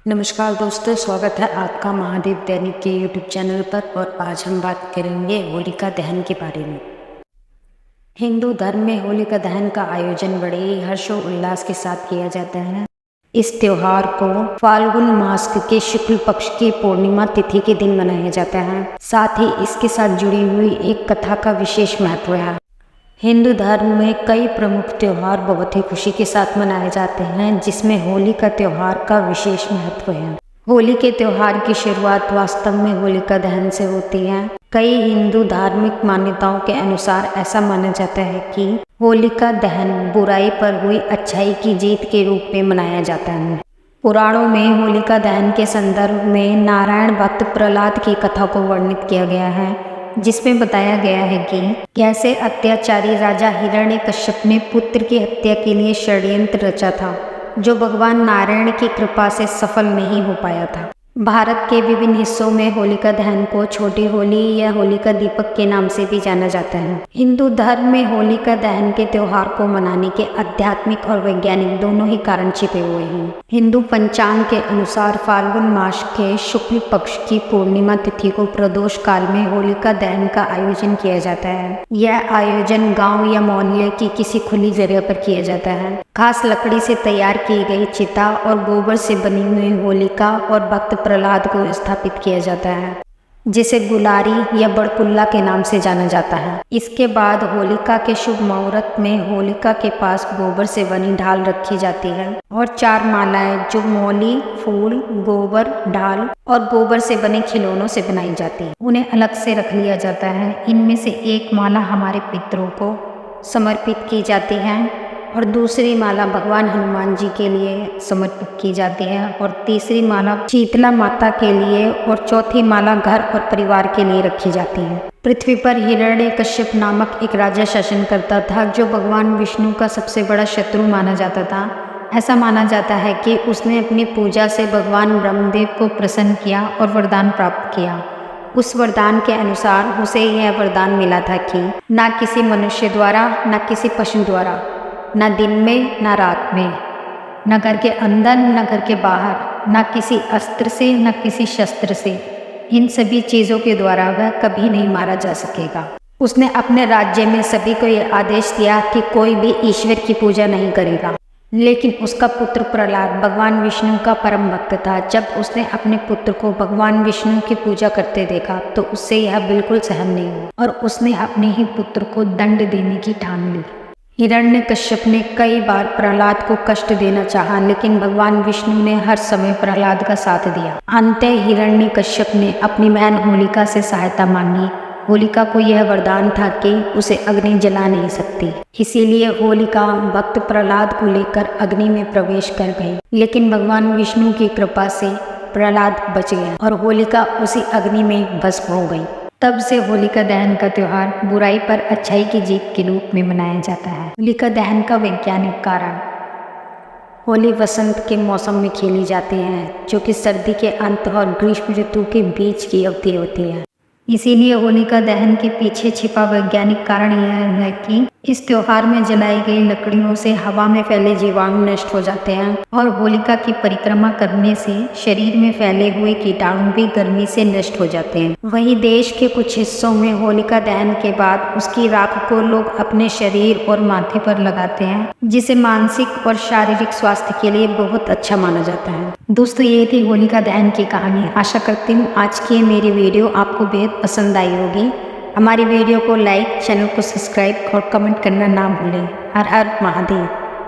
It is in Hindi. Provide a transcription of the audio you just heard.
नमस्कार दोस्तों, स्वागत है आपका महादेव दैनिक के यूट्यूब चैनल पर। और आज हम बात करेंगे होलिका दहन के बारे में। हिंदू धर्म में होलिका दहन का आयोजन बड़े ही हर्षोल्लास के साथ किया जाता है। इस त्योहार को फाल्गुन मास के शुक्ल पक्ष की पूर्णिमा तिथि के दिन मनाया जाता है। साथ ही इसके साथ जुड़ी हुई एक कथा का विशेष महत्व है। हिंदू धर्म में कई प्रमुख त्योहार बहुत ही खुशी के साथ मनाए जाते हैं, जिसमें होली का त्योहार का विशेष महत्व है। होली के त्योहार की शुरुआत वास्तव में होलिका दहन से होती है। कई हिंदू धार्मिक मान्यताओं के अनुसार ऐसा माना जाता है कि होलिका दहन बुराई पर हुई अच्छाई की जीत के रूप में मनाया जाता है। पुराणों में होलिका दहन के संदर्भ में नारायण भक्त प्रहलाद की कथा को वर्णित किया गया है, जिसमें बताया गया है कि कैसे अत्याचारी राजा हिरण्यकश्यप ने पुत्र की हत्या के लिए षड्यंत्र रचा था, जो भगवान नारायण की कृपा से सफल नहीं हो पाया था। भारत के विभिन्न हिस्सों में होलिका दहन को छोटी होली या होलिका दीपक के नाम से भी जाना जाता है। हिंदू धर्म में होलिका दहन के त्योहार को मनाने के आध्यात्मिक और वैज्ञानिक दोनों ही कारण छिपे हुए हैं। हिंदू पंचांग के अनुसार फाल्गुन मास के शुक्ल पक्ष की पूर्णिमा तिथि को प्रदोष काल में होलिका दहन का आयोजन किया जाता है। यह आयोजन गांव या मोहल्ले की किसी खुली जगह पर किया जाता है। खास लकड़ी से तैयार की गई चिता और गोबर से बनी हुई होलिका और भक्त प्रहलाद को स्थापित किया जाता है, जिसे गुलारी या बड़पुल्ला के नाम से जाना जाता है। इसके बाद होलिका के शुभ मुहूर्त में होलिका के पास गोबर से बनी ढाल रखी जाती है और 4 मालाएं जो मोली, फूल, गोबर, ढाल और गोबर से बने खिलौनों से बनाई जाती है, उन्हें अलग से रख लिया जाता है। इनमें से एक माला हमारे पितरों को समर्पित की जाती है और दूसरी माला भगवान हनुमान जी के लिए समर्पित की जाती है और तीसरी माला शीतला माता के लिए और चौथी माला घर और परिवार के लिए रखी जाती है। पृथ्वी पर हिरण्यकश्यप नामक एक राजा शासन करता था, जो भगवान विष्णु का सबसे बड़ा शत्रु माना जाता था। ऐसा माना जाता है कि उसने अपनी पूजा से भगवान ब्रह्मदेव को प्रसन्न किया और वरदान प्राप्त किया। उस वरदान के अनुसार उसे यह वरदान मिला था कि न किसी मनुष्य द्वारा, न किसी पशु द्वारा, न दिन में न रात में, न घर के अंदर न घर के बाहर, न किसी अस्त्र से न किसी शस्त्र से, इन सभी चीज़ों के द्वारा वह कभी नहीं मारा जा सकेगा। उसने अपने राज्य में सभी को यह आदेश दिया कि कोई भी ईश्वर की पूजा नहीं करेगा। लेकिन उसका पुत्र प्रहलाद भगवान विष्णु का परम भक्त था। जब उसने अपने पुत्र को भगवान विष्णु की पूजा करते देखा तो उससे यह बिल्कुल सहन नहीं हुआ और उसने अपने ही पुत्र को दंड देने की ठान ली। हिरण्यकश्यप ने कई बार प्रहलाद को कष्ट देना चाहा, लेकिन भगवान विष्णु ने हर समय प्रहलाद का साथ दिया। अंततः हिरण्यकश्यप ने अपनी बहन होलिका से सहायता मांगी। होलिका को यह वरदान था कि उसे अग्नि जला नहीं सकती, इसीलिए होलिका भक्त प्रहलाद को लेकर अग्नि में प्रवेश कर गई। लेकिन भगवान विष्णु की कृपा से प्रहलाद बच गया और होलिका उसी अग्नि में भस्म हो गई। तब से होलिका दहन का त्योहार बुराई पर अच्छाई की जीत के रूप में मनाया जाता है। होलिका दहन का वैज्ञानिक कारण। होली वसंत के मौसम में खेली जाती है, जो कि सर्दी के अंत और ग्रीष्म ऋतु के बीच की अवधि होती है। इसीलिए होलिका दहन के पीछे छिपा वैज्ञानिक कारण यह है कि इस त्योहार में जलाई गई लकड़ियों से हवा में फैले जीवाणु नष्ट हो जाते हैं और होलिका की परिक्रमा करने से शरीर में फैले हुए कीटाणु भी गर्मी से नष्ट हो जाते हैं। वहीं देश के कुछ हिस्सों में होलिका दहन के बाद उसकी राख को लोग अपने शरीर और माथे पर लगाते हैं, जिसे मानसिक और शारीरिक स्वास्थ्य के लिए बहुत अच्छा माना जाता है। दोस्तों, ये थी होलिका दहन की कहानी। आशा करती हूँ आज की मेरी वीडियो आपको बेहद पसंद आई होगी। हमारी वीडियो को लाइक, चैनल को सब्सक्राइब और कमेंट करना ना भूलें। हर हर महादेव।